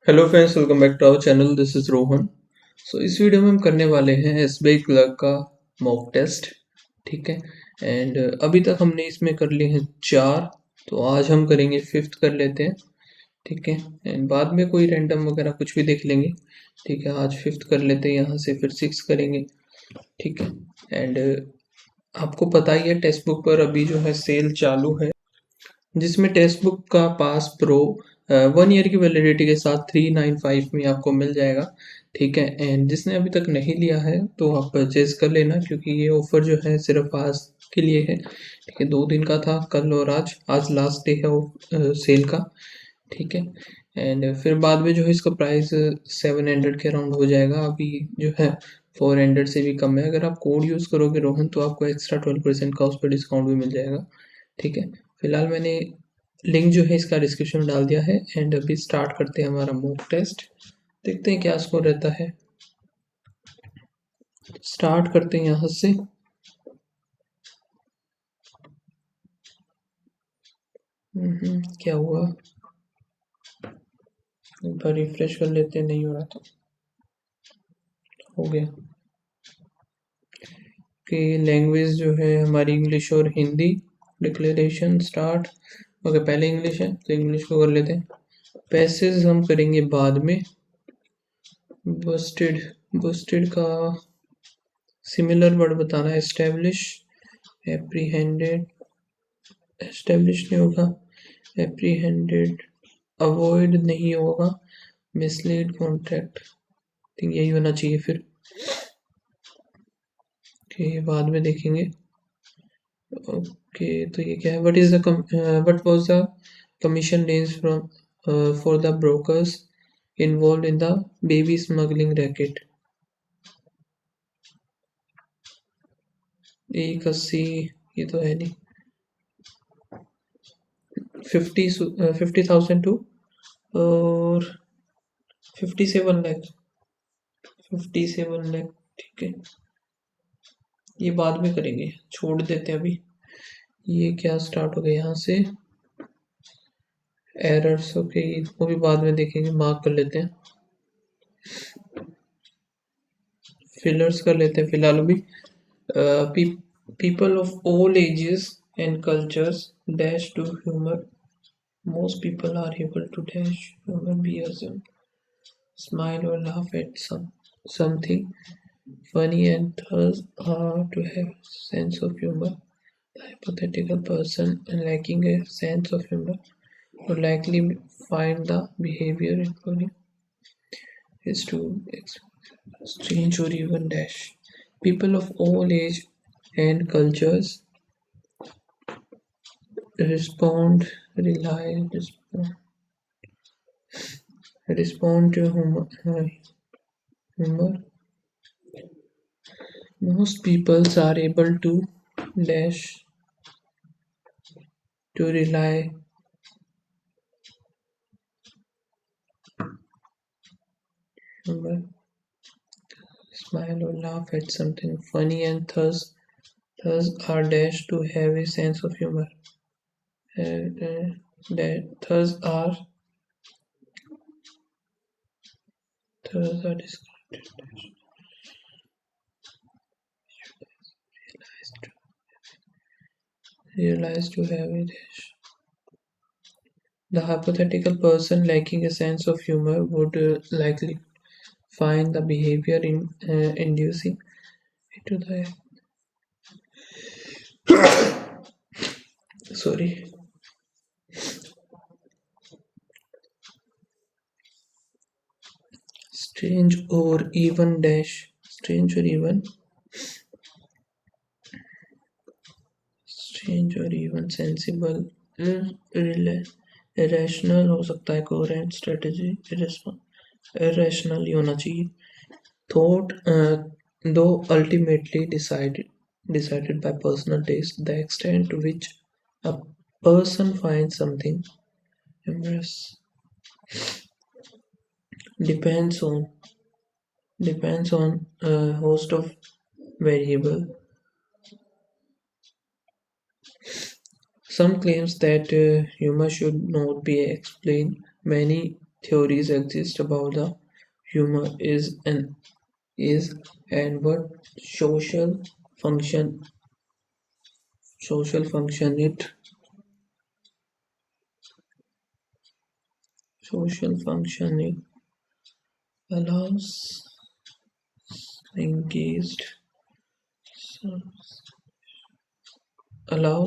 Hello friends, welcome back to our channel. This is Rohan. इस video में हम करने वाले हैं एसबीआई क्लर्क का मॉक टेस्ट। ठीक है। एंड अभी तक हमने इसमें कर लिए हैं 4। तो आज हम करेंगे 5th कर लेते हैं। ठीक है। एंड बाद में कोई रैंडम वगैरह कुछ भी देख लेंगे। ठीक है, आज 5th कर लेते हैं, यहाँ से फिर 6 करेंगे। ठीक है। एंड आपको पता ही है टेक्स्ट बुक पर अभी जो है सेल चालू है, जिसमें टेक्स्ट बुक का पास प्रो 1 ईयर की वैलिडिटी के साथ 395 में आपको मिल जाएगा। ठीक है। एंड जिसने अभी तक नहीं लिया है तो आप परचेज कर लेना, क्योंकि ये ऑफर जो है सिर्फ आज के लिए है। ठीक है, 2 दिन का था, कल और आज आज लास्ट डे है वो सेल का। ठीक है। एंड फिर बाद में जो है इसका प्राइस 700 के अराउंड हो जाएगा। अभी जो है 400 से भी कम है। अगर आप कोड यूज़ करोगे रोहन, तो आपको एक्स्ट्रा 12% का उस पर डिस्काउंट भी मिल जाएगा। ठीक है। फिलहाल मैंने लिंक जो है इसका डिस्क्रिप्शन में डाल दिया है। एंड अभी स्टार्ट करते हैं हमारा मॉक टेस्ट। देखते हैं क्या स्कोर रहता है। स्टार्ट करते हैं यहाँ से। क्या हुआ, एक बार रिफ्रेश कर लेते हैं। नहीं हो रहा तो हो गया कि लैंग्वेज जो है हमारी इंग्लिश और हिंदी। Declaration start. ओके, पहले इंग्लिश है तो इंग्लिश को कर लेते हैं। पैसेज हम करेंगे बाद में। बस्टेड, बस्टेड का सिमिलर वर्ड बताना है। एस्टेब्लिश, एप्रीहेंडेड, एस्टेब्लिश नहीं होगा। एप्रीहेंडेड, अवॉइड नहीं होगा। मिसलीड, कॉन्ट्रैक्ट, थिंक यही होना चाहिए फिर। ओके, बाद में देखेंगे। ओके, तो ये क्या है? What was the commission range from for the brokers involve in the baby smuggling racket? 180, ये तो है नहीं। 50,000 टू और 57 लाख। 57 लाख। ठीक है, ये बाद में करेंगे, छोड़ देते हैं अभी। ये क्या स्टार्ट हो गया यहाँ से? एरर्स, ओके, इसको भी बाद में देखेंगे, मार्क कर लेते हैं। फिलर्स कर लेते हैं फिलहाल अभी। People of all ages and cultures dash to humour. Most people are able to dash humour, be smile or laugh at something funny, and thus to have sense of humor. The hypothetical person lacking a sense of humor would likely find the behavior including is to strange or even dash. People of all age and cultures respond, rely, respond to humor. Most people are able to dash, to rely, humor, smile or laugh at something funny, and thus are dash to have a sense of humor. Thus are described, realized to have a dash. The hypothetical person lacking a sense of humor would likely find the behavior inducing to the sorry strange or even dash, strange or even, strange or even sensible, irrational हो सकता है, coherent strategy, irrational ही होना चाहिए। Thought, though ultimately decided by personal taste, the extent to which a person finds something humorous depends on a host of variables. Some claims that humor should not be explained. Many theories exist about the humor is and what social function it social function it allows engaged allow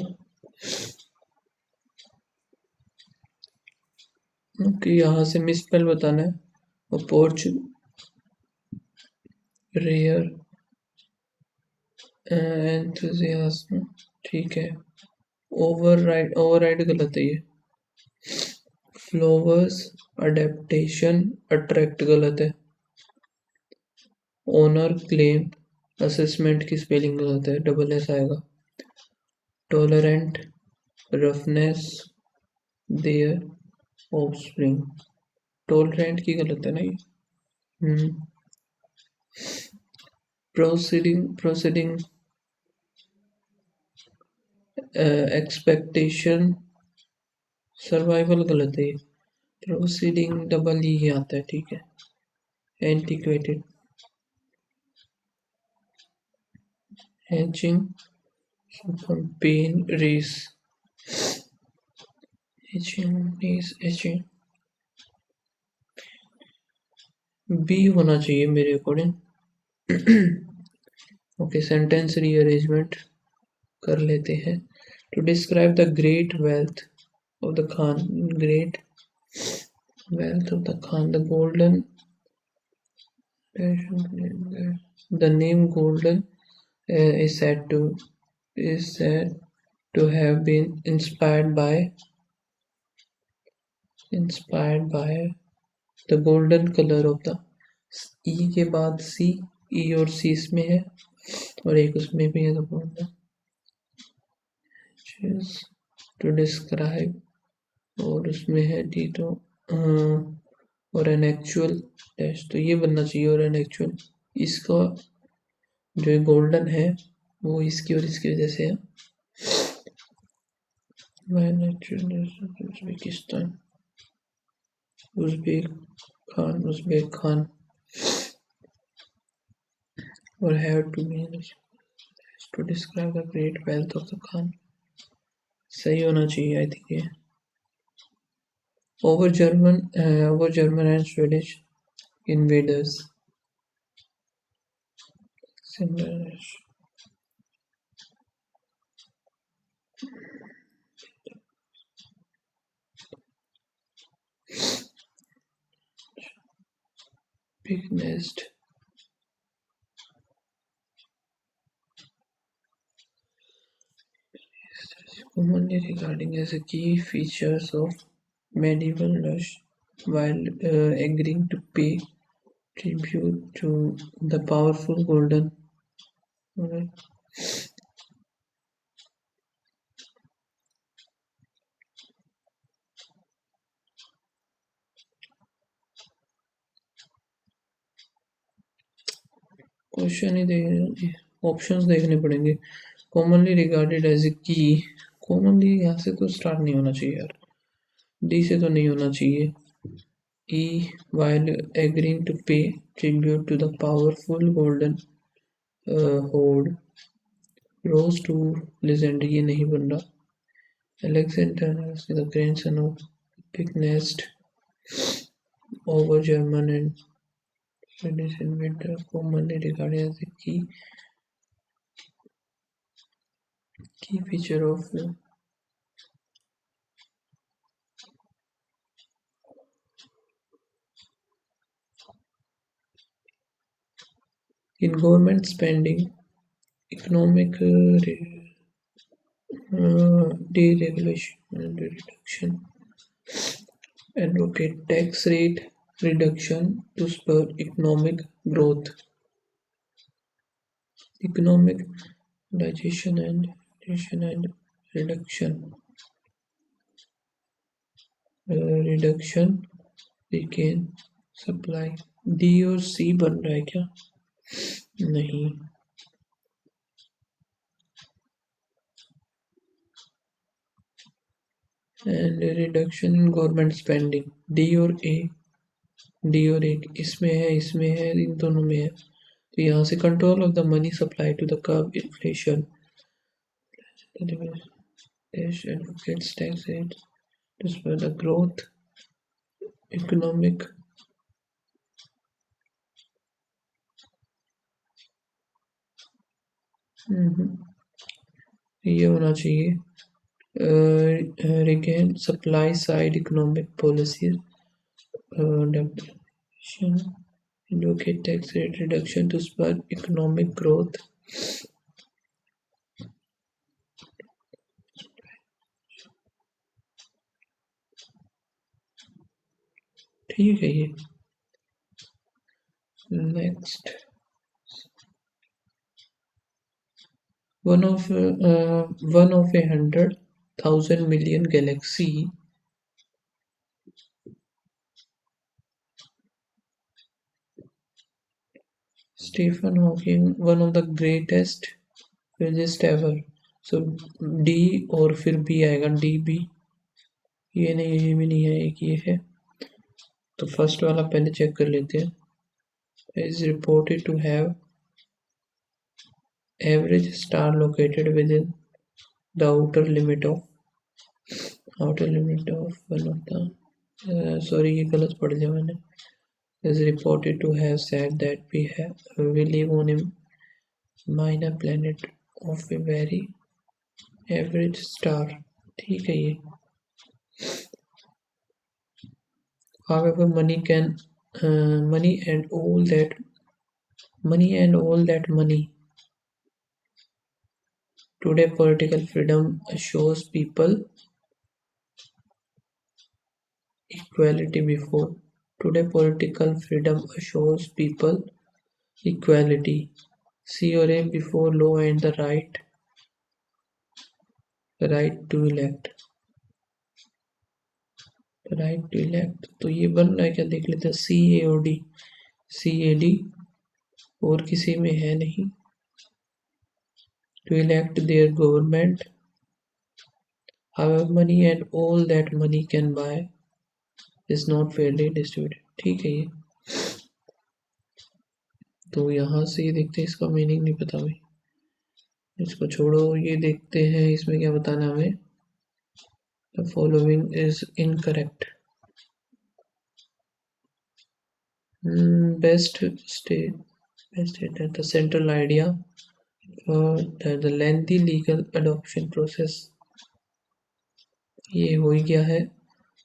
कि यहाँ से मिसस्पेल बताना है और porch rare enthusiasm ठीक है override गलत है ये फ्लोवर्स अडेप्टेशन अट्रैक्ट गलत है ओनर क्लेम असेसमेंट की स्पेलिंग गलत है डबल एस आएगा tolerant roughness there offspring tolerant की गलत है ना ये प्रोसीडिंग एक्सपेक्टेशन सर्वाइवल गलत है प्रोसीडिंग डबल ही आता है ठीक है antiquated hatching pen race etching B होना चाहिए मेरे अकॉर्डिंग ओके सेंटेंस रीअरेंजमेंट कर लेते हैं to describe the great wealth of the khan great wealth of the Khan, the golden, the name golden is said to have been inspired by the golden color of the E के बाद C E और C इसमें है और एक उसमें भी है तो golden to describe और उसमें है D तो और एन एक्चुअल डैश तो ये बनना चाहिए और एन एक्चुअल इसका जो गोल्डन है वो इसकी और इसकी वजह से है उज्बेकिस्तान उज्बेक खान और have to describe the great wealth of the khan सही होना चाहिए आई थिंक ये over German and Swedish invaders similar big nest commonly regarding as a key features of medieval lush while agreeing to pay tribute to the powerful golden question ही देखने options देखने पड़ेंगे commonly regarded as a की commonly यहाँ से तो start नहीं होना चाहिए यार डी से तो नहीं होना चाहिए E while agreeing to pay tribute to the powerful golden horde rose to legend ये नहीं बन रहा Alexander the grandson of Big Nest over German and Swedish invader commonly regarded as a key feature of in government spending economic deregulation and reduction advocate tax rate reduction to spur economic growth economic digestion and reduction regain supply D और सी बन रहा है क्या नहीं and reduction in government spending D or A D और एक इसमें है, इन दोनों में है। तो यहाँ से control of the money supply to the curb inflation, advocates tax rate to spur the growth, economic ये होना चाहिए regain supply side economic policies, adaptation, advocate tax rate reduction to spur economic growth. ठीक है ये। Next, one of a 100,000 million galaxy, Stephen Hawking, one of the greatest physicists ever. So D और फिर B आएगा, D B, ये नहीं, ये भी नहीं है, एक ये है। तो फर्स्ट वाला पहले चेक कर लेते हैं। is reported to have average star located within the outer limit of one of the sorry ये गलत पढ़ लिया मैंने। is reported to have said that we live on a minor planet of a very average star। ठीक है ये। however money and all that money today political freedom assures people equality before equality, C or A before law and the right to elect। तो ये बन रहा है क्या, देख लेते हैं। सी ए और डी, CAD और किसी में है नहीं। to elect their government, however money and all that money can buy is not fairly distributed। ठीक है ये। तो यहाँ से ये देखते हैं, इसका मीनिंग नहीं पता भाई, इसको छोड़ो। ये देखते हैं इसमें क्या बताना हमें। The following is incorrect. best state that the central idea for the lengthy legal adoption process, ये हो ही गया है।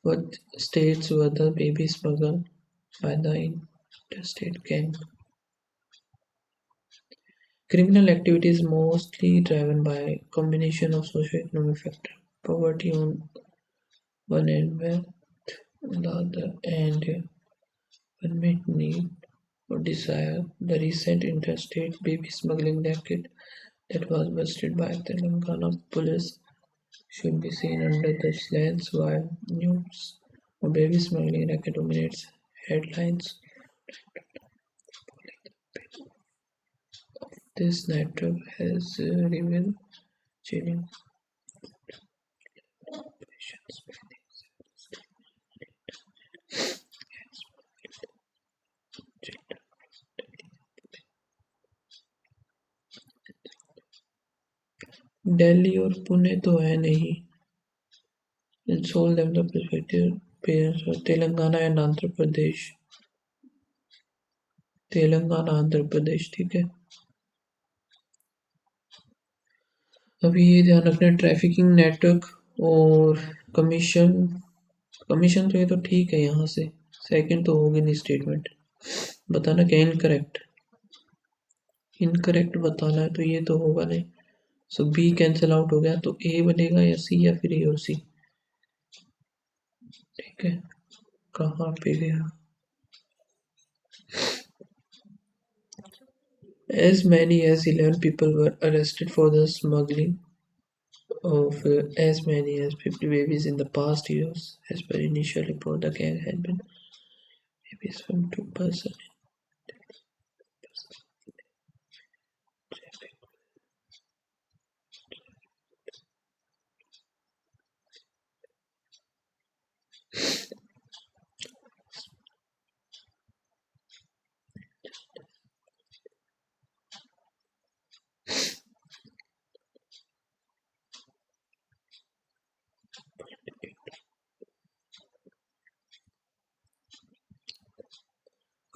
what states were the baby smuggled by the interstate gang। criminal activity is mostly driven by a combination of socio-economic factors, poverty on one end, wealth on the other, and unmet need or desire। The recent interstate baby smuggling racket that was busted by Telangana police should be seen under the lens while news of baby smuggling racket dominates headlines. This network has revealed chilling operations. Delhi और पुणे तो है नहीं। Soul develop pairs और Telangana and Andhra Pradesh. Andhra Pradesh, ठीक है। अभी ये ध्यान रखना, ट्रैफिकिंग नेटवर्क और कमीशन तो ये तो ठीक है। यहाँ से सेकंड तो होगी नहीं स्टेटमेंट, बताना क्या इनकरेक्ट बताना है, तो ये तो होगा नहीं। सो बी कैंसिल आउट हो गया, तो ए बनेगा या सी, या फिर ए और सी। ठीक है, कहाँ पे गया। As many as 11 people were arrested for the smuggling of as many as 50 babies in the past years. As per initial report, the gang had been babies from 2%.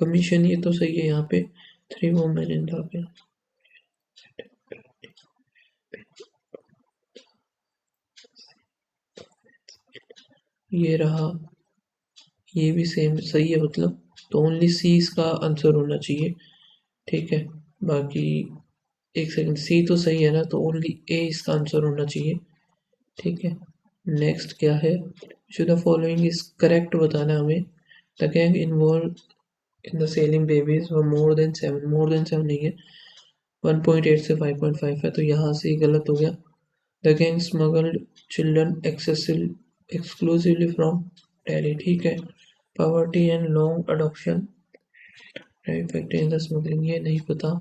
Commission ये तो सही है यहाँ पे 3 वुमेन इन द ये रहा, ये भी सेम सही है मतलब, तो ओनली सी इसका आंसर होना चाहिए। ठीक है, बाकी एक सेकंड, सी तो सही है ना, तो ओनली ए इसका आंसर होना चाहिए। ठीक है, नेक्स्ट क्या है, show the following is correct बताना हमें। The gang involve in the selling babies were more than 7 नहीं है, 1.8 से 5.5 है, तो यहाँ से गलत हो गया। The gang smuggled children exclusively from Delhi. ठीक है, poverty and long adoption effect in the smuggling, ये नहीं पता।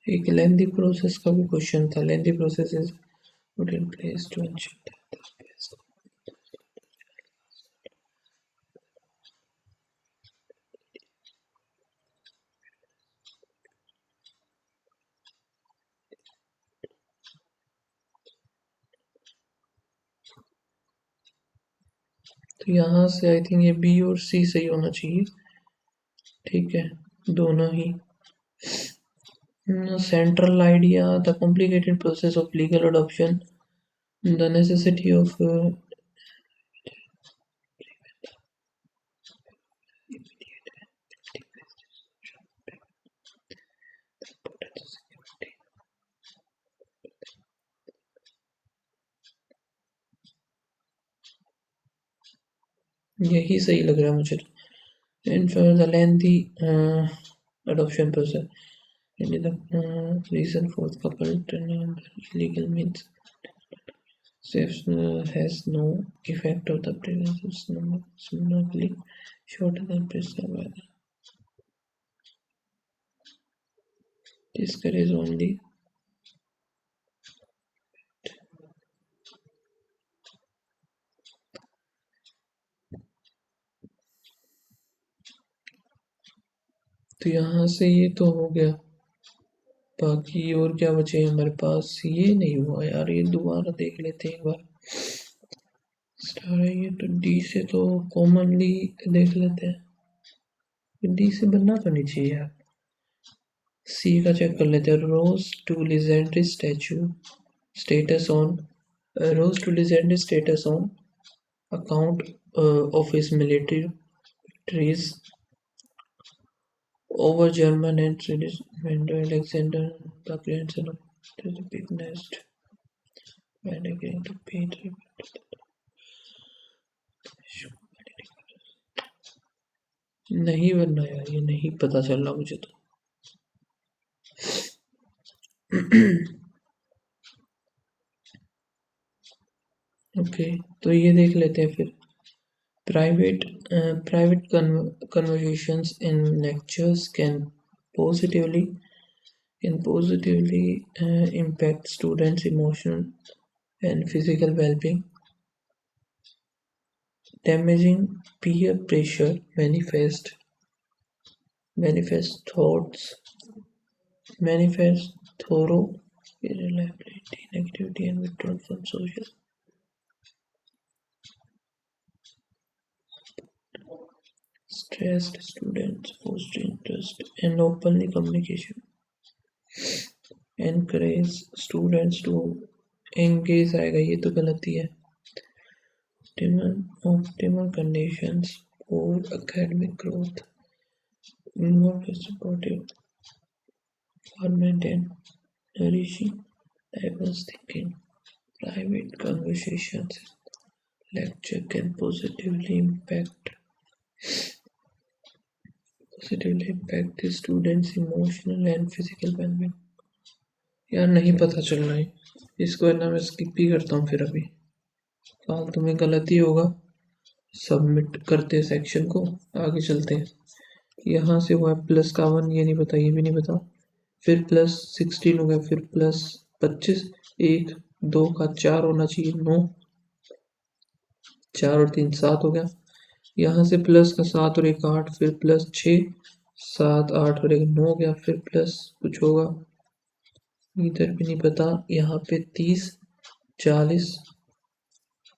एक लेंथी प्रोसेस का भी क्वेश्चन था, lengthy process is put in place to ensure तो यहाँ से आई थिंक ये बी और सी सही होना चाहिए। ठीक है, दोनों ही। Central idea, the complicated process of legal adoption, the necessity of यही सही लग रहा है मुझे तो। And for the lengthy adoption process, and the reason for the couple turning illegal means saves has no effect of the pregnancy smoothly shorter than prescribed by the discourage only. तो यहाँ से ये तो हो गया, बाकी और क्या बचे हमारे पास, ये नहीं हुआ यार, ये दोबारा देख लेते हैं एक बार। स्टार है ये तो, डी से तो कॉमनली देख लेते हैं, डी से बनना तो नहीं चाहिए यार। सी का चेक कर लेते हैं, rose to legendary statue status on, rose to legendary status on account of his military victories over German and Swedish commander Alexander, the grandson of the big nest, when again to pay tribute. नहीं बनना यार, ये नहीं पता चल रहा मुझे तो। ओके, तो ये देख लेते हैं फिर। Private conversations in lectures positively impact students' emotional and physical well-being. Damaging peer pressure, manifest thoughts, manifest thorough irritability, negativity, and withdrawal from social. Stressed students foster interest and openly communication. Encourage students to engage आएगा, ये तो गलत ही है। optimal conditions for academic growth, more supportive environment and nourishing diverse thinking. Private conversations lecture can positively impact the students' emotional and physical well-being. यार नहीं पता चल रहा है इसको, है ना, मैं स्किप ही करता हूँ फिर। अभी फालतू में गलती होगा, सबमिट करते हैं सेक्शन को, आगे चलते हैं। यहाँ से हुआ प्लस का 1, ये नहीं पता, ये भी नहीं पता। फिर प्लस 16 हो गया, फिर प्लस 25, 1 2 का 4 होना चाहिए, 9, 4 और 3 7 हो गया। यहाँ से प्लस का 7 और 1 8, फिर प्लस 6 7 8 और 1 9 हो गया, फिर प्लस कुछ होगा, इधर भी नहीं पता। यहाँ पे 30 40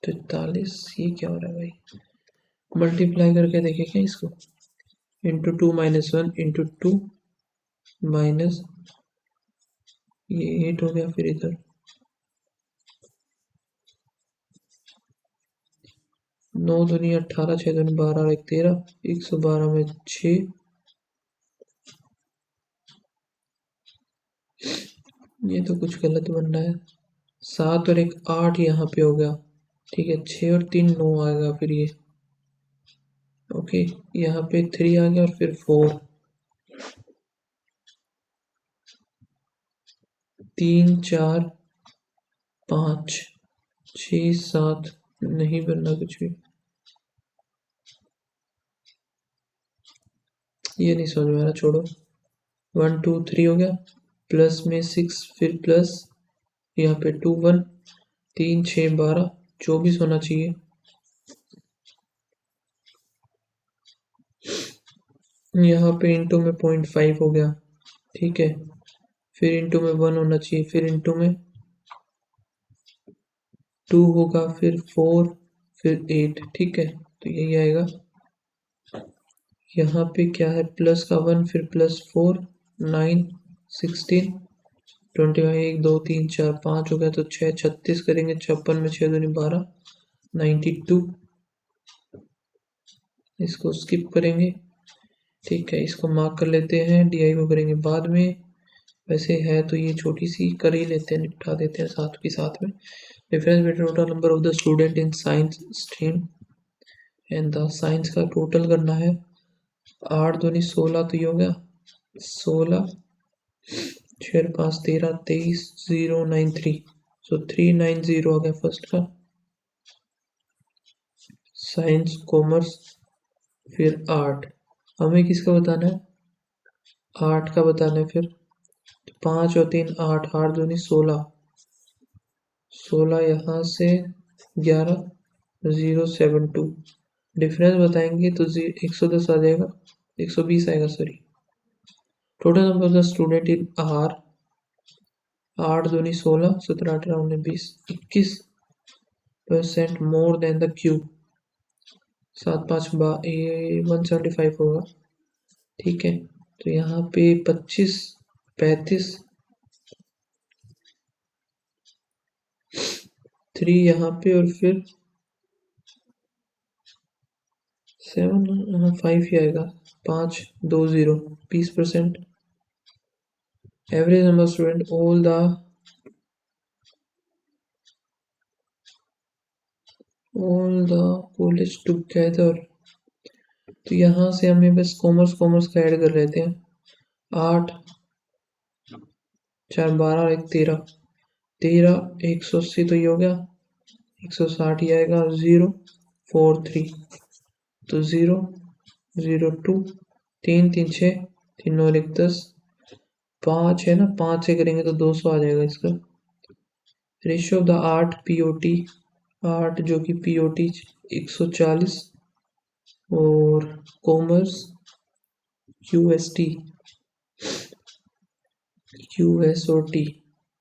43, ये क्या हो रहा है भाई? मल्टीप्लाई करके देखे क्या इसको, इंटू 2 -1 इंटू 2 माइनस ये 8 हो गया, फिर इधर 9 दूनी 18, 6 दूनी 12 और 1 13, 112 में 6, ये तो कुछ गलत बन रहा है। 7 और 1 8 यहाँ पे हो गया, ठीक है। 6 और 3 9 आएगा, फिर ये ओके, यहाँ पे 3 आ गया और फिर 4, 3 4 5 6 7, नहीं बनना कुछ भी, ये नहीं समझ में आ रहा, छोड़ो। 1 2 3 हो गया, प्लस में 6, फिर प्लस यहाँ पे 2 1, 3 6 12 24 होना चाहिए। यहाँ पे इंटू में 0.5 हो गया, ठीक है। फिर इंटू में 1 होना चाहिए, फिर इंटू में 2 होगा, फिर 4, फिर 8, ठीक है। तो यही आएगा। यहाँ पे क्या है, प्लस का 1, फिर प्लस 4 9 16 21 1 2 3 4 5 हो गया, तो 6 36 करेंगे, 56 में 6 दूनी 12 92, इसको स्किप करेंगे, ठीक है। इसको मार्क कर लेते हैं, DI को करेंगे बाद में, वैसे है तो ये छोटी सी कर ही लेते हैं, निपटा देते हैं साथ के साथ में। Difference between total number of the student in science stream and the science का टोटल करना है। 8 दूनी 16, तो ये हो गया 16, 6 5 13 23 093, सो 390 आ गया फर्स्ट का, साइंस कॉमर्स। फिर आर्ट, हमें किसका बताना है, आर्ट का बताना है। फिर 5 और 3 8, 8 दूनी 16, 16 यहाँ से 11 072, डिफरेंस बताएंगे तो 110 आ जाएगा, 120 आएगा, sorry. Total number of the student in are, 8 दूनी 16, 17 18 19 20, 21% मोर देन द क्यू, 7 5 175 होगा, ठीक है। तो यहाँ पे 25 35 3 यहाँ पे, और फिर 7 5 ही आएगा, 5 2 0, 20%। Average number student all the college together, तो यहाँ से हमें बस कॉमर्स का ऐड कर लेते हैं। 8 4 12 और 1 13, 180, तो ये हो गया 160 ही आएगा, 0 4 3, तो 0 0 2 3 3 6 3 और 1 10, 5 है ना, 5 से करेंगे तो 200 आ जाएगा इसका। Ratio of the art POT, art जो कि POT 140, और कॉमर्स QST QSOT,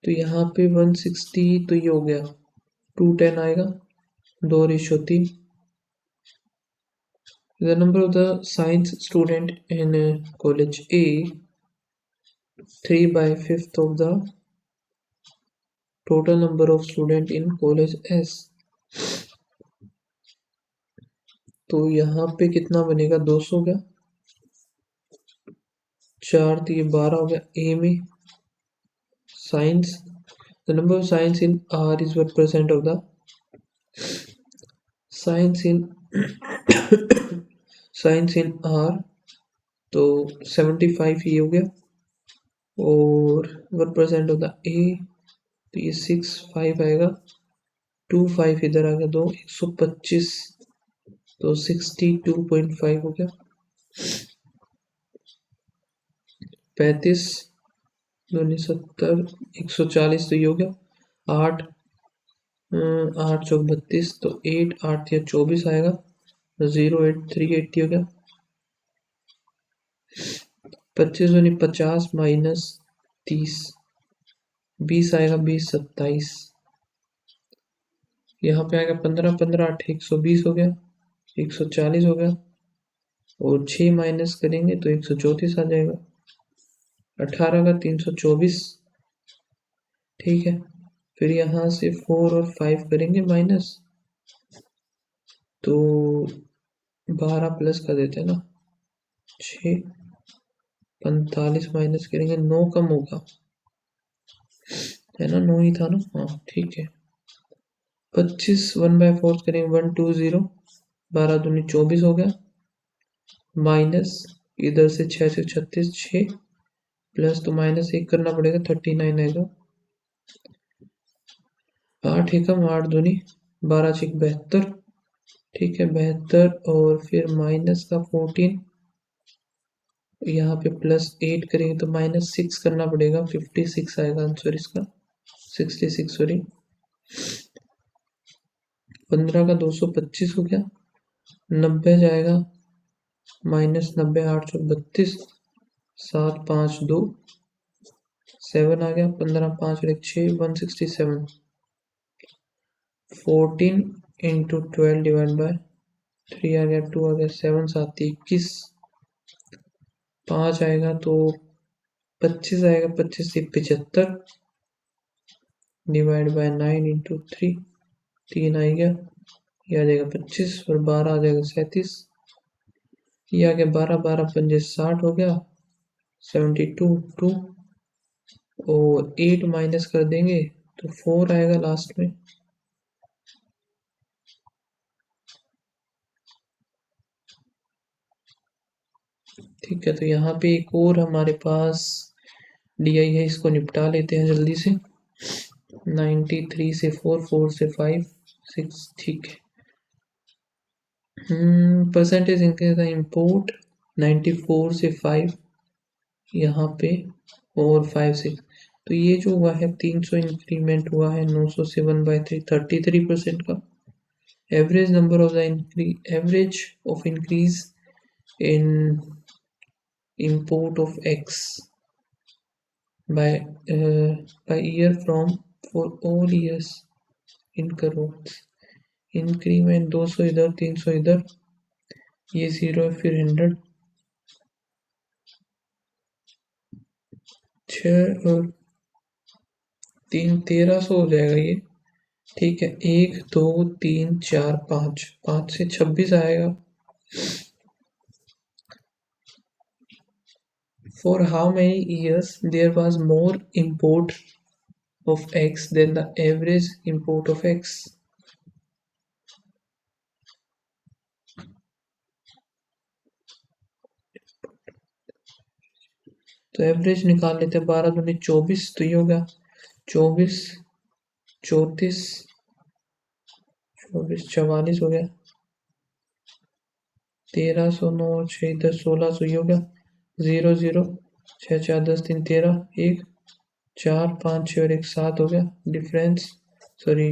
तो यहाँ पे 160, तो ये हो गया 210 आएगा, 2:3। The number of the science student in college A, 3/5 of the total number of student in college S, तो यहाँ पे कितना बनेगा, 200 हो गया, 4 तो ये 12 हो गया। ए में science, the number of science in are is what percent of the science in science in are, तो 75 ये हो गया। और व्हाट परसेंट ऑफ द ए, तो ये 65 आएगा, 25 इधर आ गया, 125, तो 62.5 हो गया। 35 दूनी 70, 140 तो ये हो गया। 8 8 चौक 32, तो 8 8 या 24 आएगा, 08380 हो गया। 25 दूनी 50 माइनस 30, 20 आएगा, 20 27, यहाँ पे आएगा 15 15 8 120 हो गया, 140 हो गया। और 6 माइनस करेंगे तो 134 आ जाएगा। 18 का 324, ठीक है। फिर यहाँ से 4 और 5 करेंगे माइनस, तो 12 प्लस कर देते हैं ना, 6 45 माइनस करेंगे, 9 कम होगा, है ना, 9 ही था ना, हाँ ठीक है। 25 1/4 करेंगे, 120, 12 दूनी 24 हो गया, माइनस इधर से 6 से 36, 6 प्लस तो माइनस 1 करना पड़ेगा, 39 आएगा। 8 एकम 8 दूनी 12 6 72, ठीक है 72, और फिर माइनस का 14, यहाँ पे प्लस 8 करेंगे तो माइनस 6 करना पड़ेगा, 56 आएगा आंसर इसका, 66 सॉरी। 15 का 225 हो गया, 90 जाएगा, माइनस 90 8 32, 7 5 2 7 आ गया, 15 5 और 6 167, 14 इंटू 12 डिवाइड बाय 3 आ गया, 2 आ गया, 7 7 21, 5 आएगा तो 25 आएगा, 25 से 75 डिवाइड बाय 9 इंटू 3, 3 आ गया, ये आ जाएगा 25, और 12 आ जाएगा 37, ये आ गया 12 12 पंजे 60 हो गया, 72 2, और 8 माइनस कर देंगे तो 4 आएगा लास्ट में। ठीक है, तो यहाँ पे एक और हमारे पास डी आई है, इसको निपटा लेते हैं जल्दी से। 93 से 4 4 से 5 6, ठीक है। परसेंटेज इंक्रीज द इम्पोर्ट 94 से 5 यहाँ पे, और 5 6, तो ये जो हुआ है 300 इंक्रीमेंट हुआ है, 900 से 1/3 33% का। Average number of the average of increase in import of x by year from for all years in crores। Increment 200 इधर 300 इधर, ये 0 है, फिर 100, 6 और 3 1300 हो जाएगा ये, ठीक है। 1 2 3 4 5, 5 से 26 आएगा। For how many years there was more import of x than the average import of x? तो एवरेज निकाल लेते हैं, 12 दूनी 24, तो ये होगा 24 34 24 44 हो गया, 1300 9 और 6 इधर 1600, ये हो गया 0 0 6 4 10 3 13 1 4 5 6 और 1 7 हो गया डिफरेंस, सॉरी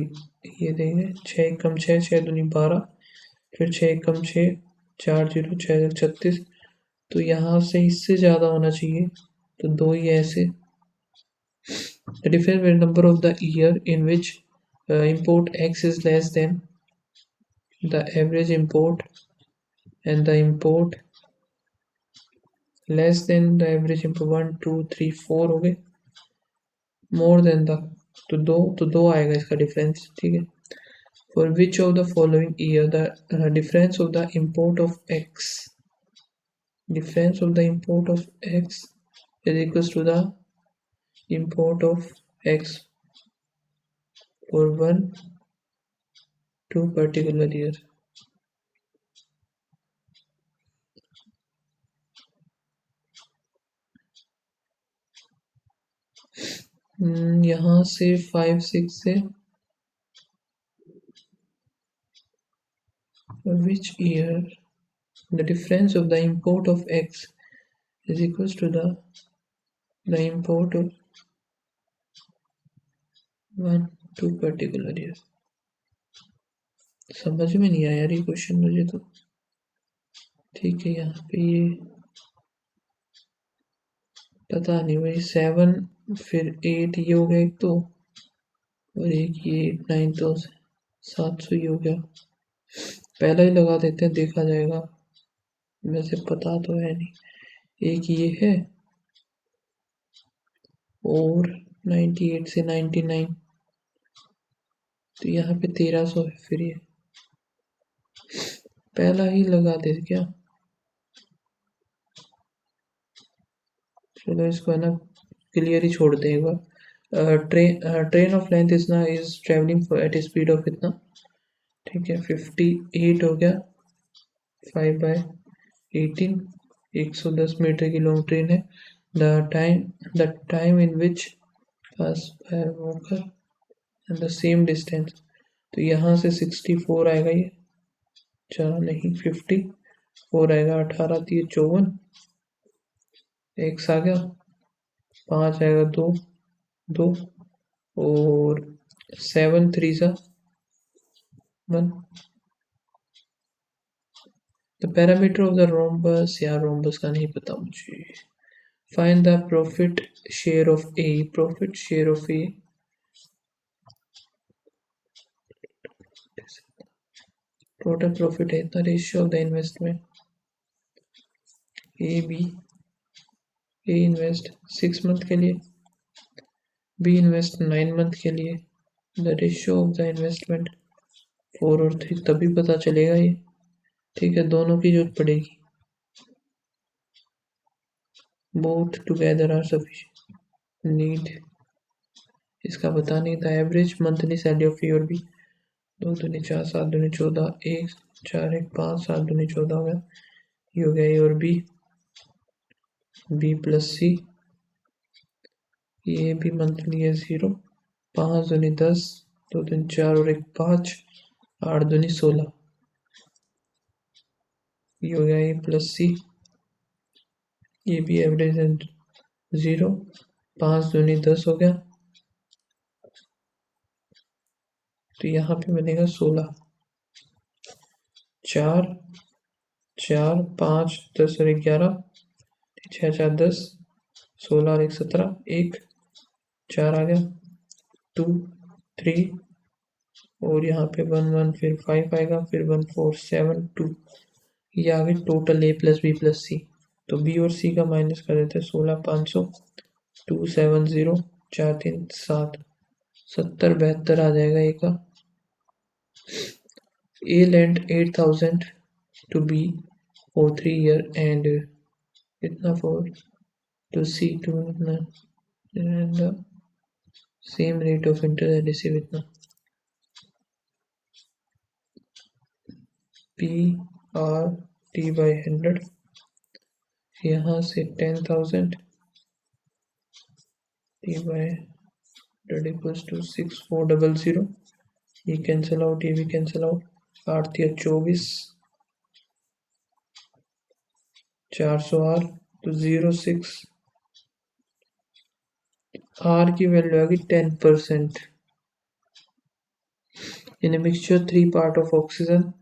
ये देंगे 6 1 कम 6 6 दूनी 12, फिर 6 1 कम 6 4 0 6 36, तो यहाँ से इससे ज़्यादा होना चाहिए, तो 2 ही ऐसे। The difference number of the year in which import x is less than the average import and the import less than the average import 1 2 3 4 हो गए, more than the, तो दो आएगा इसका डिफरेंस, ठीक है। For which of the following year the difference of the import of x is equals to the import of x for one to particular year? यहाँ से 5 6 से which year the difference of the import of x is equals to the import of one to particular year. समझ में नहीं आया यार ये question मुझे तो। ठीक है, यहाँ पे ये पता नहीं भाई 7 फिर 8 ये हो गया एक तो, और एक ये 8 9 तो 700 ही हो गया। पहला ही लगा देते हैं, देखा जाएगा, वैसे पता तो है नहीं। एक ये है और 98 से 99 तो यहाँ पे 1300 है। फिर ये पहला ही लगा दे क्या? चलो इसको है ना क्लियर ही छोड़ते हैं एक बार। ट्रेन ऑफ लेंथ इतना is travelling at speed of इतना, ठीक है 58 हो गया 5/18 110 मीटर की लॉन्ग ट्रेन है। The time in which pass by walker and the same distance, तो यहाँ से 64 आएगा, ये 4 नहीं 54 आएगा, 18 3 54 एक्स आ गया, 5 आएगा 2 2 और 7 3 सा 1। The parameter of the rhombus, या रोम्बस का नहीं पता मुझे। Find the profit share of A, profit share of A total profit है इतना, ratio of the investment A invest 6 month के लिए, बी इन्वेस्ट 9 मंथ के लिए, the ratio of the investment 4 और 3, तभी पता चलेगा ये। ठीक है, दोनों की जरूरत पड़ेगी, both together are sufficient need. इसका पता नहीं था। Average monthly salary of A और बी, 2 दूनी 4 7 दूनी 14 1 4 1 5 7 दूनी 14 हो गया, ये हो गया ए और बी प्लस सी, ये भी मंथली है 0, 5 दूनी 10 2 दूनी 4 और 1 5 8 दूनी 16, ये हो गया ए प्लस सी, ये भी एवरेज है 0, 5 दूनी 10 हो गया, तो यहाँ पे बनेगा 16, 4 4 5 10 और 11 6 4 10 16 और 1 17 1 4 आ गया 2 3 और यहाँ पे 1 1 फिर 5 आएगा, फिर 1 4 7 2, ये आ गए total A plus B plus सी। तो बी और सी का माइनस कर देते हैं, 16 500 2 7 0 4 3 7 70 72 आ जाएगा ए का। A lent 8,000 to B for 3 years and itna for to C to itna, and the same rate of interest I receive itna। P R T by 100, यहाँ से 10,000 T by 100 equals to 6400, ये cancel out, ये भी cancel out, 8 या 24 400 R तो 06 R की value आ गई 10%। In a mixture 3 part of oxygen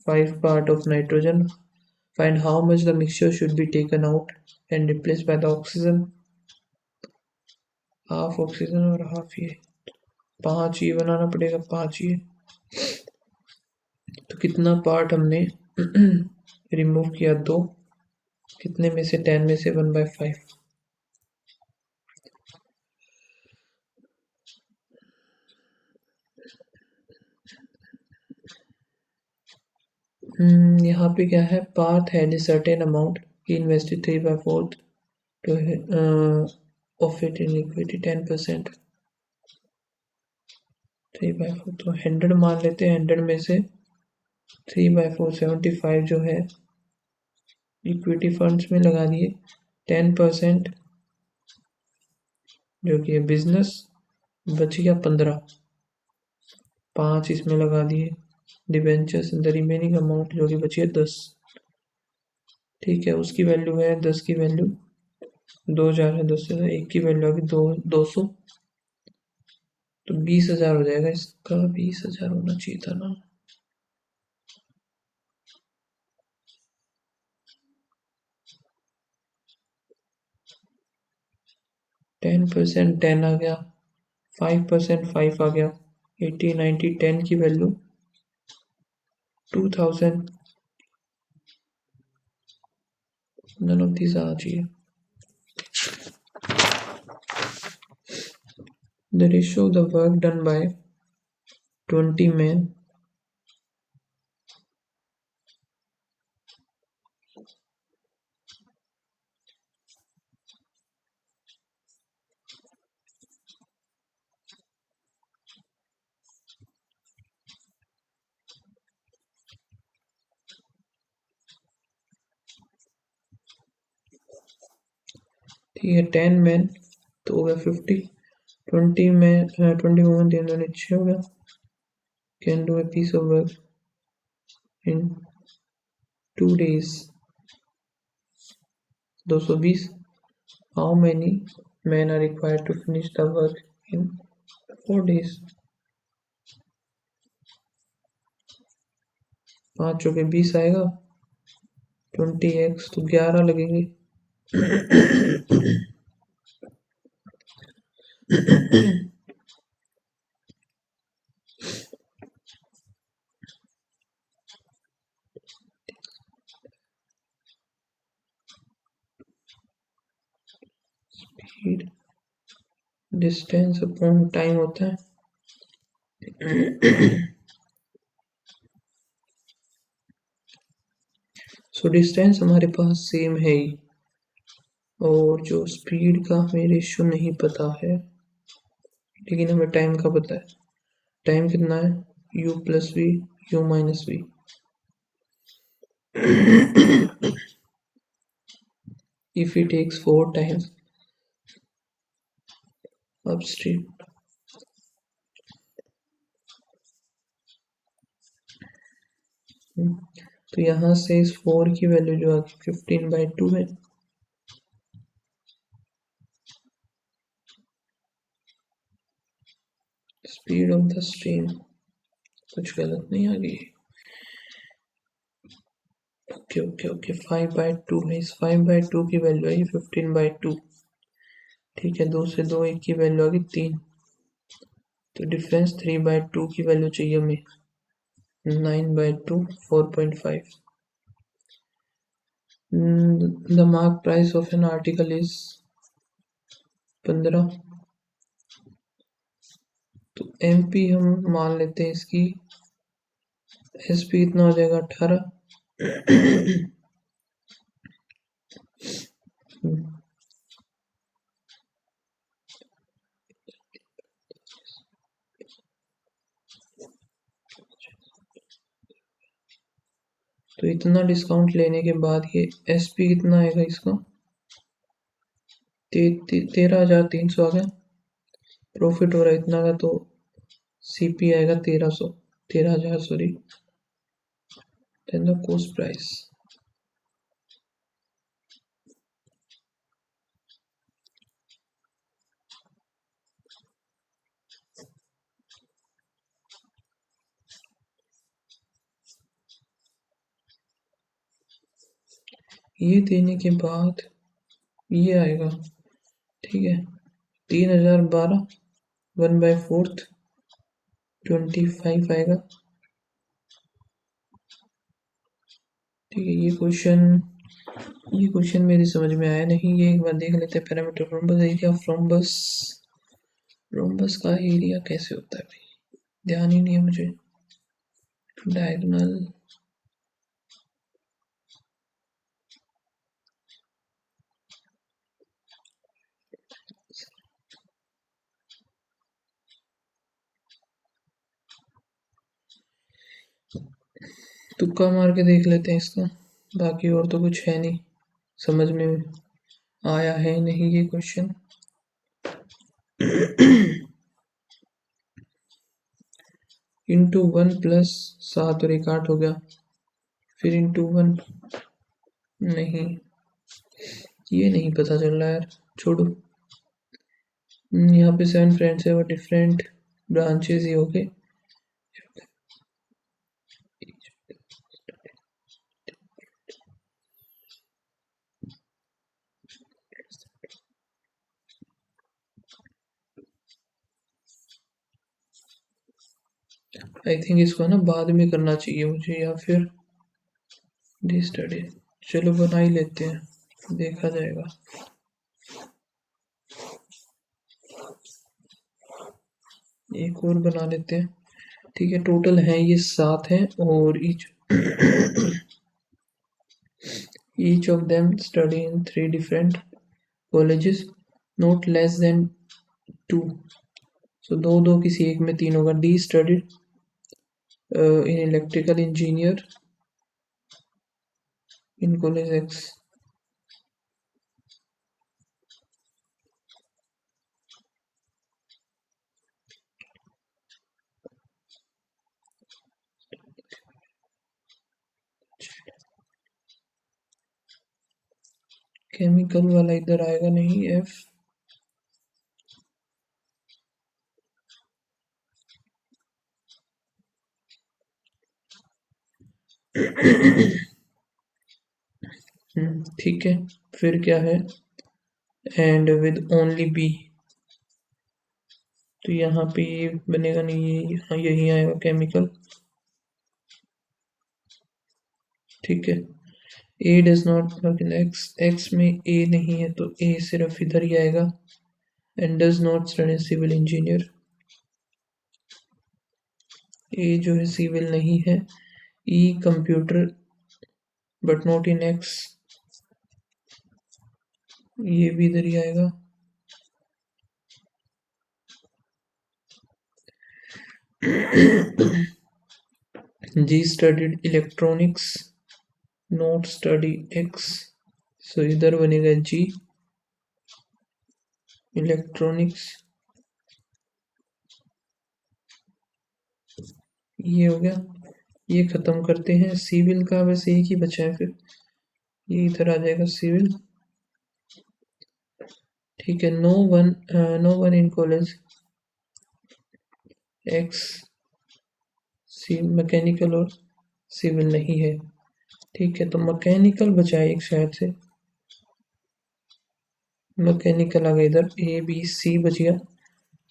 5 part of nitrogen, find how much the mixture should be taken out and replaced by the oxygen। Half oxygen और half ये, 5 ये बनाना पड़ेगा, 5 ये, तो कितना पार्ट हमने रिमूव किया, 2, कितने में से 10 में से 1/5, यहाँ पे क्या है, Parth had a certain amount, he invested 3/4 to of it in equity 10%, 3/4 तो 100 मान लेते हैं, 100 में से 3/4 75 जो है इक्विटी फंड्स में लगा दिए, 10% जो कि है बिजनेस, बच गया 15, 5 इसमें लगा दिए डिबेंचर्स, द रिमेनिंग अमाउंट जो कि बची है 10। ठीक है, उसकी वैल्यू है 10 की वैल्यू 2000 है, 10 से 1 की वैल्यू होगी 200, तो 20,000 हो जाएगा इसका, 20,000 होना चाहिए था ना। टेन परसेंट 10 आ गया, 5% 5 आ गया, 80 90 10 की वैल्यू 2000, नन ऑफ दिस आना चाहिए। The ratio of the work done by 20 men ठीक है, 10 मैन तो हो गया 50, 20 मैन 20 वुमेन 306 हो गया, can do a piece of work in 2 days 220, how many man are required to finish the work in 4 days, 5 चौके 20 आएगा, 20x तो 11 लगेंगे। स्पीड डिस्टेंस अपॉन टाइम होता है। सो डिस्टेंस हमारे पास सेम है ही, और जो स्पीड का हमें रेशियो नहीं पता है, लेकिन हमें टाइम का पता है। टाइम कितना है, u प्लस v u minus v. If he takes 4 times upstream, तो यहाँ से इस 4 की वैल्यू जो आती 15/2 है। स्पीड ऑफ द स्ट्रीम कुछ गलत नहीं आ गई। ओके ओके ओके 5/2 है, इस 5/2 की वैल्यू आई 15/2। ठीक है, 2 से 2 1 की वैल्यू आ गई 3, तो डिफरेंस 3/2 की वैल्यू चाहिए हमें, 9/2 4.5। The mark price of an article is 15, तो MP हम मान लेते हैं इसकी, SP कितना हो जाएगा 18। तो इतना डिस्काउंट लेने के बाद ये SP कितना आएगा इसका, 13,300 आ गया। प्रॉफिट हो रहा है इतना का, तो CP आएगा 13,000 sorry, then the cost price. ये देने के बाद ये आएगा, ठीक है, 3,012 1/4 25 आएगा। ठीक है, ये क्वेश्चन मेरी समझ में आया नहीं, ये एक बार देख लेते हैं। Parameter rhombus area of rhombus का एरिया कैसे होता है भाई, ध्यान ही नहीं है मुझे। डायगोनल तुक्का मार के देख लेते हैं इसका, बाकी और तो कुछ है नहीं, समझ में आया है नहीं ये क्वेश्चन। इंटू 1 प्लस 7 और 1 8 हो गया, फिर इंटू 1 नहीं, ये नहीं पता चल रहा यार, छोड़ो। यहाँ पे 7 फ्रेंड्स है और डिफरेंट ब्रांचेस ही हो गए। आई थिंक इसको ना बाद में करना चाहिए मुझे, या फिर डी स्टडी, चलो बना ही लेते हैं, देखा जाएगा। एक और बना लेते हैं, ठीक है। टोटल है ये 7 हैं और each of them study in 3 different colleges, not less than 2, so दो दो किसी एक में 3 होगा। D studied in electrical engineer in college X, chemical वाला इधर आएगा नहीं, एफ ठीक है। फिर क्या है, एंड विद ओनली बी, तो यहाँ पे ये बनेगा नहीं, ये यहाँ यही आएगा केमिकल, ठीक है। A does not work in X, X में ए नहीं है तो ए सिर्फ इधर ही आएगा। And does not study civil engineer, A जो है सिविल नहीं है। E computer but not in X, ये भी इधर ही आएगा। G studied electronics, not study X, so इधर बनेगा जी इलेक्ट्रॉनिक्स, ये हो गया। ये खत्म करते हैं, सिविल का बस एक ही बचा है, फिर ये इधर आ जाएगा सिविल, ठीक है। No one in college X C mechanical और सिविल नहीं है, ठीक है। तो मैकेनिकल बचा है एक शायद से, मैकेनिकल आ गया इधर, ए बी सी बच गया,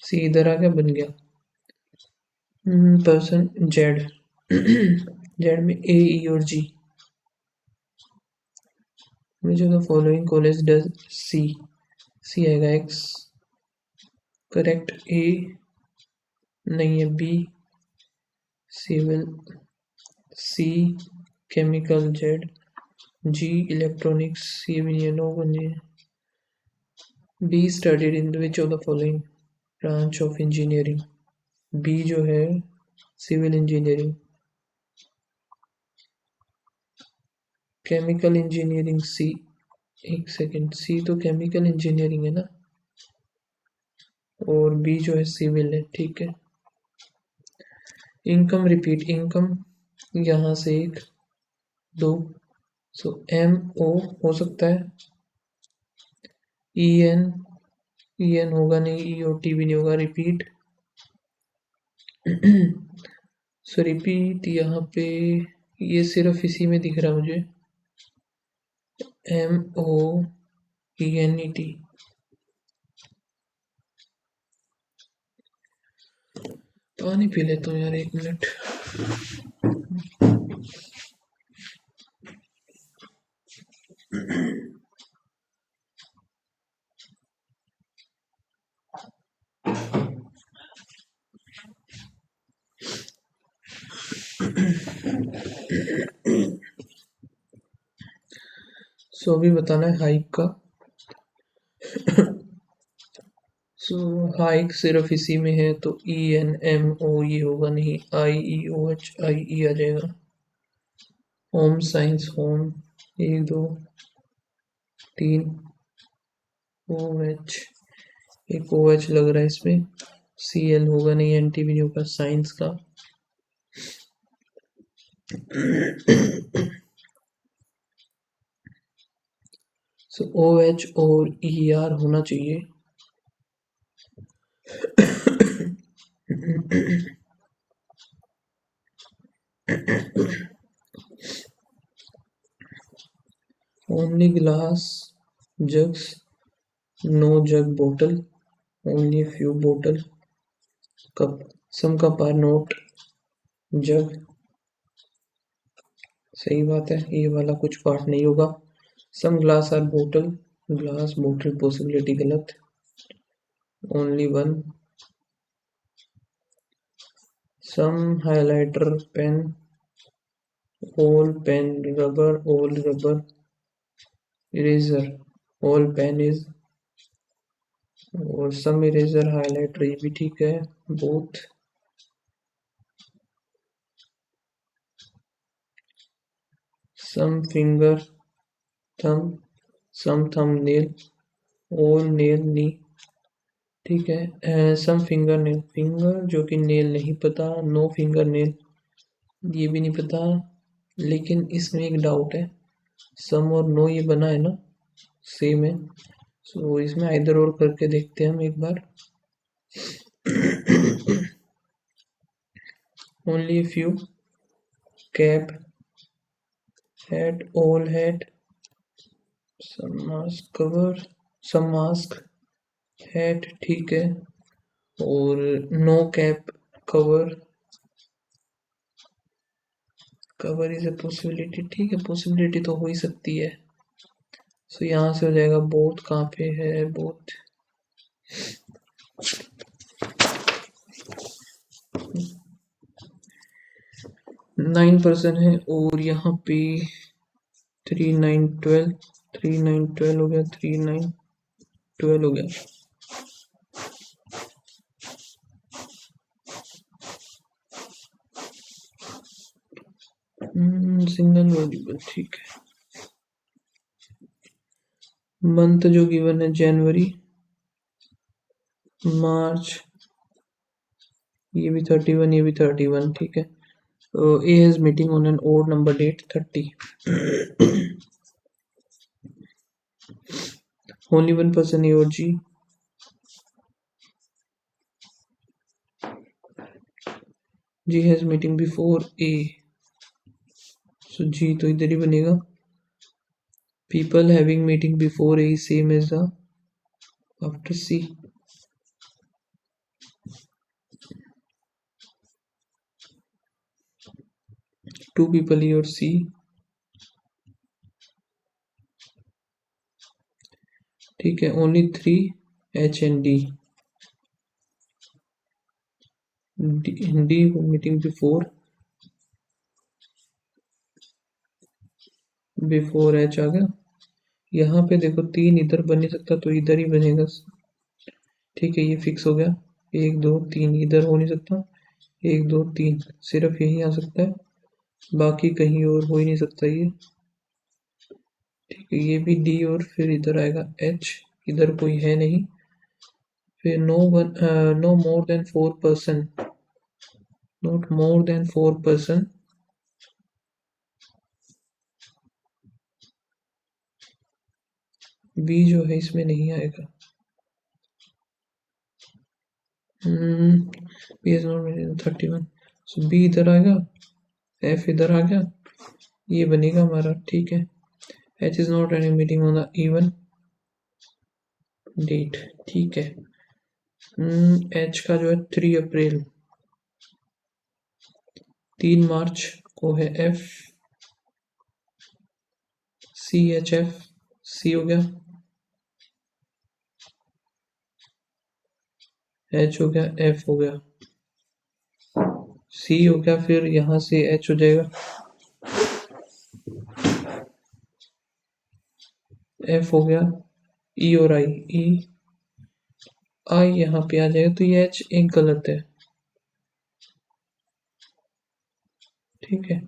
सी इधर आ गया, बन गया पर्सन जेड। जेड में ए ई और जी, मुझे the following college does C, C आएगा एक्स, करेक्ट। ए नहीं है, B civil, C chemical Z, G electronics, C भी नहीं है, नो बन है। B studied in which of the following branch of engineering, B जो है civil engineering, chemical engineering C, एक सेकेंड, सी तो केमिकल इंजीनियरिंग है ना, और बी जो है सिविल है, ठीक है। इनकम रिपीट, इनकम यहाँ से 1 2, सो एम ओ हो सकता है, ई एन होगा नहीं, ई ओ टी भी नहीं होगा, रिपीट। सो रिपीट यहाँ पे ये सिर्फ इसी में दिख रहा मुझे, M O E N E T, पानी पी लेता हूँ यार, 1 मिनट। सो अभी बताना है हाइक का। सो हाइक सिर्फ इसी में है, तो ई एन एम ओ ये होगा नहीं, आई ई ओ एच आई ई आ जाएगा। होम साइंस होम 1 2 3 OH, एक OH लग रहा है इसमें, Cl होगा नहीं, NT भी नहीं होगा साइंस का। सो OH और ER होना चाहिए। Only glass jugs, no jug bottle, only a few bottle, cup, some cup are not jug। सही बात है, ये वाला कुछ पार्ट नहीं होगा। सम ग्लास आर बोतल, ग्लास बोतल पॉसिबिलिटी गलत। Only one. Some highlighter pen, all pen rubber, all rubber eraser, all pen is, और सम इरेजर हाइलाइटर ये भी ठीक है। बोथ। सम फिंगर थम, सम थम नेल, ऑल नेल नी, ठीक है। सम फिंगर नेल, फिंगर जो कि नेल नहीं पता। नो फिंगर नेल ये भी नहीं पता, लेकिन इसमें एक डाउट है, सम और नो ये बना है ना, सेम है। सो इसमें इधर और करके देखते हैं हम एक बार। Only a few, cap, hat, all hat, some mask cover, some mask, hat ठीक है, और no cap cover, cover is a possibility, ठीक है, पॉसिबिलिटी तो हो ही सकती है। सो यहाँ से हो जाएगा बोथ, कहाँ पे है बोथ। 9% है, और यहाँ पे 3 9 12, 3 9 12 हो गया, 3 9 12 हो गया। सिंगल वेरिएबल ठीक है। मंथ जो गिवन है जनवरी, मार्च, ये भी 31, ये भी 31 ठीक है। A has meeting on an odd number date 30. Only one person A or G. G has meeting before A. So G तो इधर ही बनेगा। People having meeting before A is same as the after C. Two people E और C. ठीक है। Only 3 H and D. D meeting before H आ गया। यहाँ पे देखो 3 इधर बन नहीं सकता, तो इधर ही बनेगा। ठीक है, ये फिक्स हो गया। 1 2 3 इधर हो नहीं सकता, 1 2 3 सिर्फ यही आ सकता है, बाकी कहीं और हो ही नहीं सकता ये। ठीक है, ये भी D, और फिर इधर आएगा H, इधर कोई है नहीं। फिर no more than 4%, not more than 4%, B जो है इसमें नहीं आएगा। B is not greater than 31, so B इधर आएगा, F इधर आ गया, ये बनेगा हमारा। ठीक है। H is not any meeting on the even date, ठीक है। H का जो है 3 अप्रैल, 3 मार्च को है F, CHF, C हो गया, H हो गया, F हो गया, C हो गया, फिर यहाँ से H हो जाएगा, F हो गया, E और I यहाँ पे आ जाएगा, तो ये H एक गलत है। ठीक है,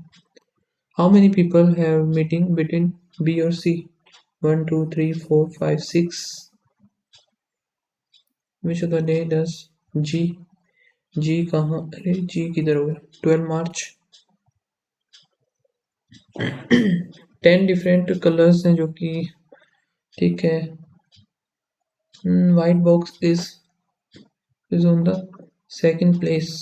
How many people have meeting between B और C? 1 2 3 4 5 6. Which of the day does G? G कहाँ? अरे G किधर हो गया? 12 March. 10 डिफरेंट कलर्स हैं जो कि ठीक है. White box is on the second place.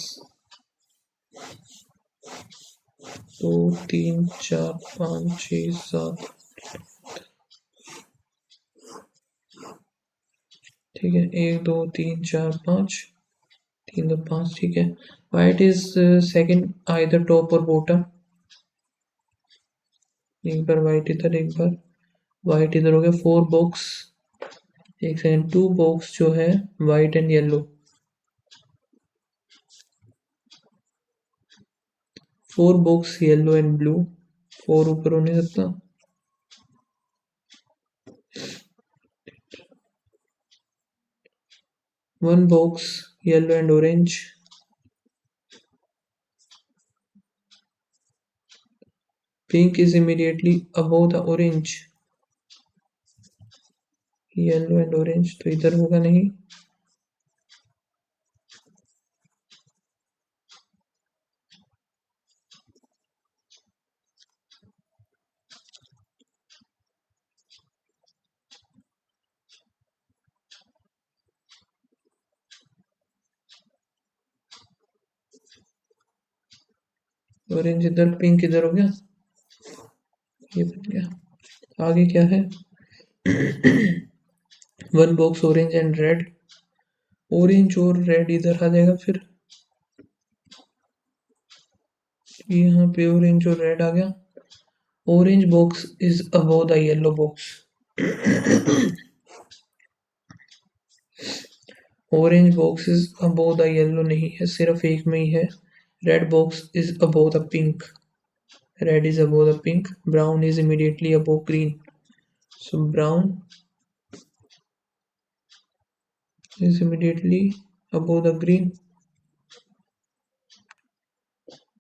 2 3 4 5 6 7. ठीक है. 1 2 3 4 5. 3 2 5. ठीक है. White is second either top or bottom. एक बार white इधर, एक बार white इधर हो गया. 4 box. एक सेकंड. 2 box जो है white and yellow. 4 box yellow and blue. 4 ऊपर हो नहीं सकता. 1 box yellow and orange. Pink is immediately above the orange. Yellow and orange तो इधर होगा नहीं. ऑरेंज इधर, पिंक इधर हो गया. ये बन गया. आगे क्या है? 1 box orange and red. Orange और रेड इधर आ जाएगा. फिर यहाँ पे ऑरेंज और रेड आ गया. Orange box is above the yellow box. Orange box is above the yellow नहीं है, सिर्फ एक में ही है. Red box is above the pink. Red is above the pink. Brown is immediately above green. So brown is immediately above the green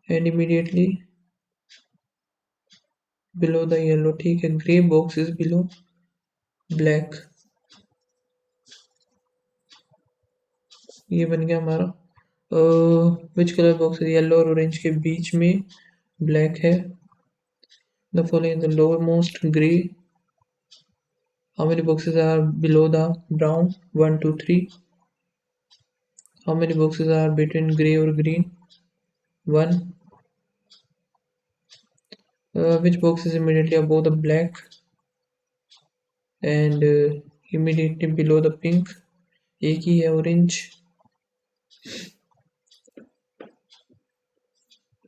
and immediately below the yellow. ठीक है. Grey box is below black. ये बन गया हमारा. Which color box है? Yellow और orange के बीच में ब्लैक है. The following is the lowermost gray. How many boxes are below the brown? 1 2 3. How many boxes are between gray or green? 1. Which box is immediately above the black and immediately below the pink? एक ही है orange.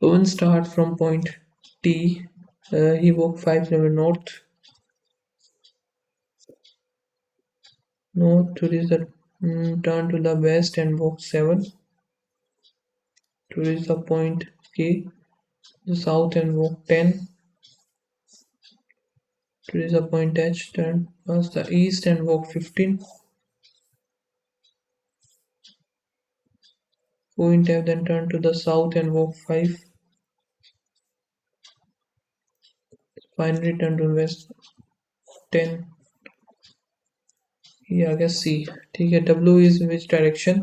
Owen start from point T. He walked 5 km north. To reach the turn to the west and walk 7. To reach the point K, the south and walk 10. To reach the point H, turn past the east and walk 15. Point F, then turn to the south and walk 5. Finally turn to west 10. ये आ गया C. ठीक है. W is in which direction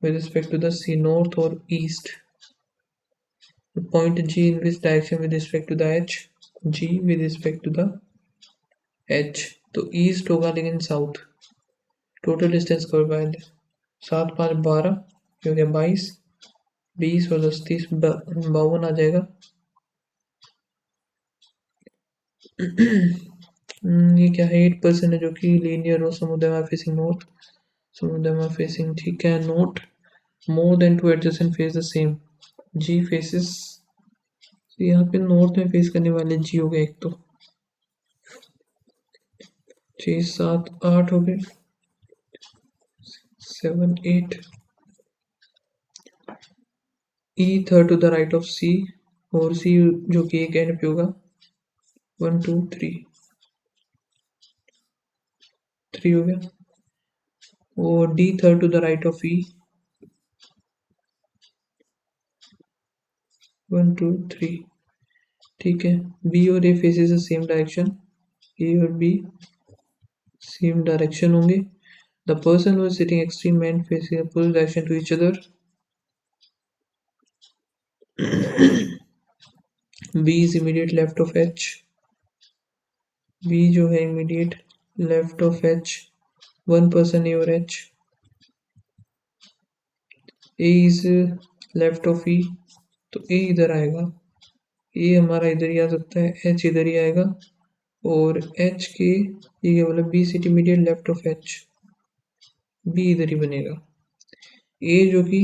with respect to the C? North or east? The point G in which direction with respect to the H? G with respect to the H. तो east होगा लेकिन south. Total distance cover by 7 5 12 हो गया 22. 20 और 10 30 52 आ जाएगा. ये क्या है? 8% है जो कि लीनियर और समुदाय फेसिंग नॉर्थ. समुदाय फेसिंग ठीक है. Not more than 2 adjacent face the same. जी फेसेस. यहाँ पे नॉर्थ में फेस करने वाले जी हो गए एक. तो 6 7 8 हो गए. 7 8. E third to the right of C और C जो कि एक एंड पे होगा. 1 2 3 3 हो गया. और D third to the right of E. 1 2 3. ठीक है। बी और A faces the same direction, A और बी सेम डायरेक्शन होंगे। The person who is sitting extreme end facing opposite direction to each other. B is immediate left of H, B जो है immediate left of H, one person A और H. A is left of E, तो A इधर आएगा, ए हमारा इधर ही आ सकता है, एच इधर ही आएगा, और एच के ये क्या बोला, B sit immediate left of H, B इधर ही बनेगा। ए जो कि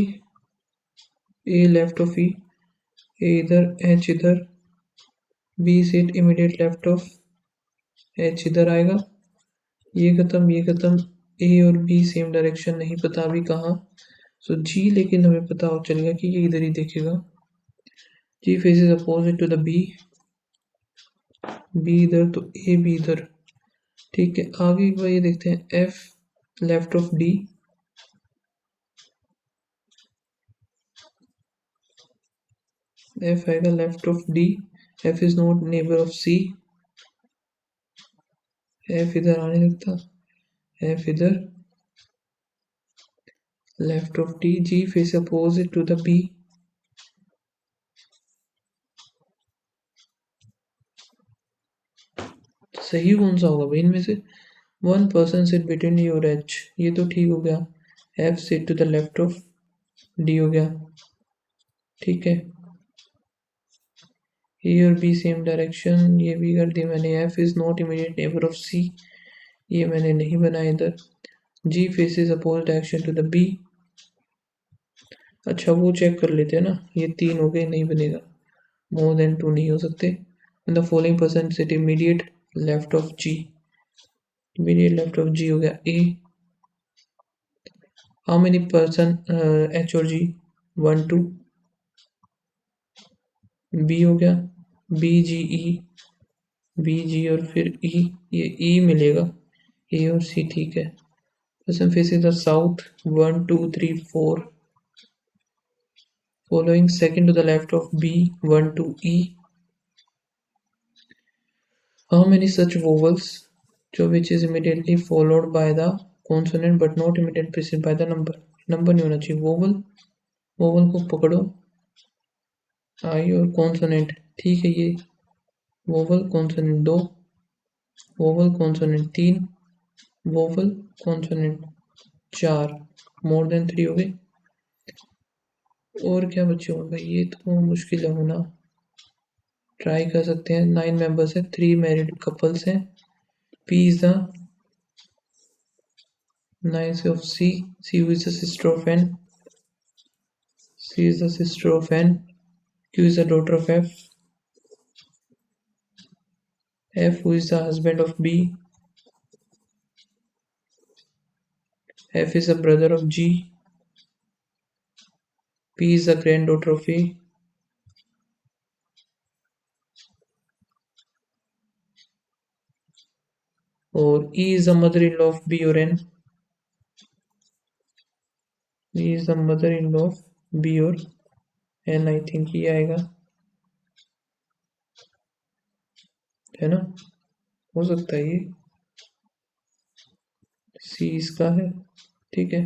ए लेफ्ट ऑफ ई, ए इधर एच इधर, B sit immediate left of H इधर आएगा, ये खत्म ये खत्म। ए और बी सेम डायरेक्शन नहीं पता अभी कहाँ, सो जी लेकिन हमें पता हो चलेगा कि ये इधर ही देखेगा। G faces opposite to the B, B इधर तो ए भी इधर, ठीक है। आगे का ये देखते हैं, F left of D, F आएगा left of D, F is not neighbour of C, F इधर आने लगता, एफ इधर left of D, G face opposite to the B, सही कौन सा होगा भाई इनमें से, one person sit between U और एच, ये तो ठीक हो गया, F sit to the left of D हो गया, ठीक है। ए और बी सेम डायरेक्शन, ये भी कर दी मैंने। F is not immediate neighbour of C, ये मैंने नहीं बनाया इधर। G faces opposite direction to the B, अच्छा वो चेक कर लेते हैं ना, ये तीन हो गए, नहीं बनेगा, मोर देन टू नहीं हो सकते। The following person sit immediate left of G, immediate left of G हो गया A. How many person H और जी, वन टू, बी हो गया, बी जी ई, बी जी और फिर ई, ये ई मिलेगा, ए और सी, ठीक है। Person facing the south, one two three four, following second to the left of B, 1 to E. How many such vowels, so which is immediately followed by the consonant but not immediately preceded by the number, number नहीं होना चाहिए, vowel, vowel को पकड़ो, आई और consonant, ठीक है। ये vowel consonant दो, वोवल कॉन्सोनेंट तीन, वोवल कॉन्सोनेंट चार, मोर देन थ्री हो गए। और क्या बच्चे होगा, ये तो मुश्किल है होना, ट्राई कर सकते हैं। 9 मेंबर्स है, 3 मैरिड कपल्स हैं। P is the ninth of C, C who is the sister of N, C is the sister of N, Q is the daughter of F, F who is the husband of B, F is the brother of G, P is the granddaughter of A, और E is the mother-in-law of B और N, E is the mother-in-law of B और N, आई think ये आएगा, है ना, हो सकता है ये C इसका है, ठीक है।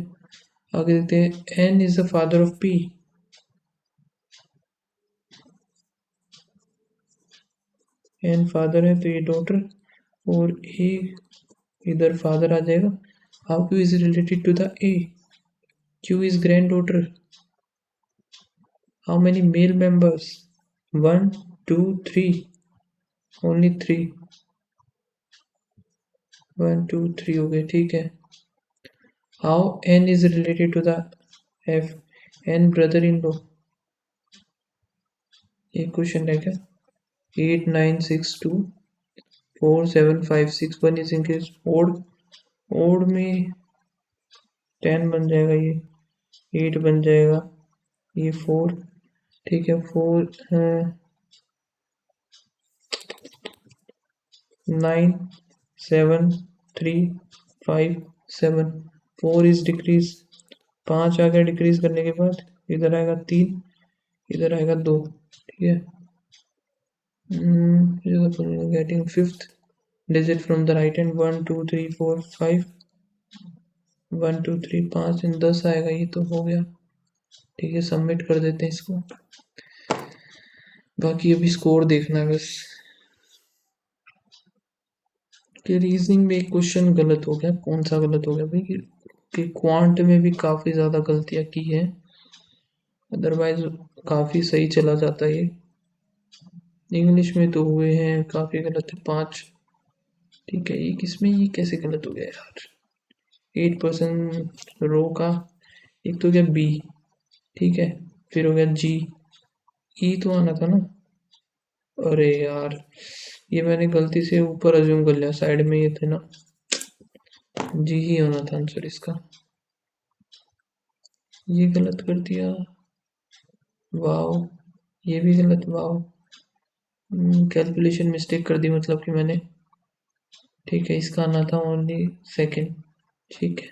आगे देखते हैं, N is the father of P, N father है तो ये डॉटर, और A इधर फादर आ जाएगा। How Q is related to the A, Q is granddaughter. How many male members, 1 2 3, only 3, 1 2 3 हो गए, ठीक है। How N is related to the F, N brother in law, ये क्वेश्चन है क्या, 8 9 6 2 4 7 5 6, 1 is increase, ओड में 10 बन जाएगा, ये 8 बन जाएगा, ये 4, ठीक है। 4 9 7 3 5 7, 4 इज डिक्रीज, 5 आ गया डिक्रीज करने के बाद, इधर आएगा 3, इधर आएगा 2, ठीक है। Getting fifth digit from the right hand 1 2 3 4 5 1 2 3 5 इन 10 आएगा, ये तो हो गया। ठीक है, सबमिट कर देते हैं इसको। बाकी अभी स्कोर देखना है बस। कि रीजनिंग में एक क्वेश्चन गलत हो गया, कौन सा गलत हो गया भाई? कि क्वांट में भी काफ़ी ज़्यादा गलतियाँ की है, अदरवाइज काफ़ी सही चला जाता है ये। इंग्लिश में तो हुए हैं काफ़ी गलत है 5। ठीक है, ये किसमें, ये कैसे गलत हो गया यार? 8% रो का, एक तो हो गया बी, ठीक है, फिर हो गया जी, ई तो आना था ना। अरे यार, ये मैंने गलती से ऊपर अज्यूम कर लिया, साइड में ये थे ना, जी ही होना था आंसर इसका, ये गलत कर दिया। वाओ, ये भी गलत, वाओ। कैलकुलेशन मिस्टेक कर दी मतलब कि मैंने। ठीक है, इसका आना था ओनली सेकंड। ठीक है,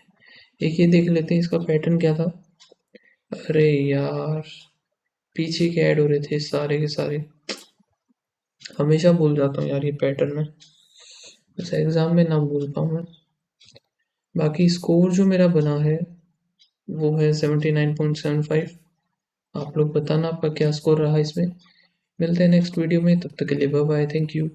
एक ये देख लेते हैं इसका पैटर्न क्या था। अरे यार, पीछे के ऐड हो रहे थे सारे के सारे, हमेशा भूल जाता हूँ यार ये पैटर्न में, बस एग्जाम में ना भूल पाऊँ मैं। बाकी स्कोर जो मेरा बना है वो है 79.75। आप लोग बताना आपका क्या स्कोर रहा इसमें। मिलते हैं नेक्स्ट वीडियो में, तब तक के लिए बाय बाय, थैंक यू।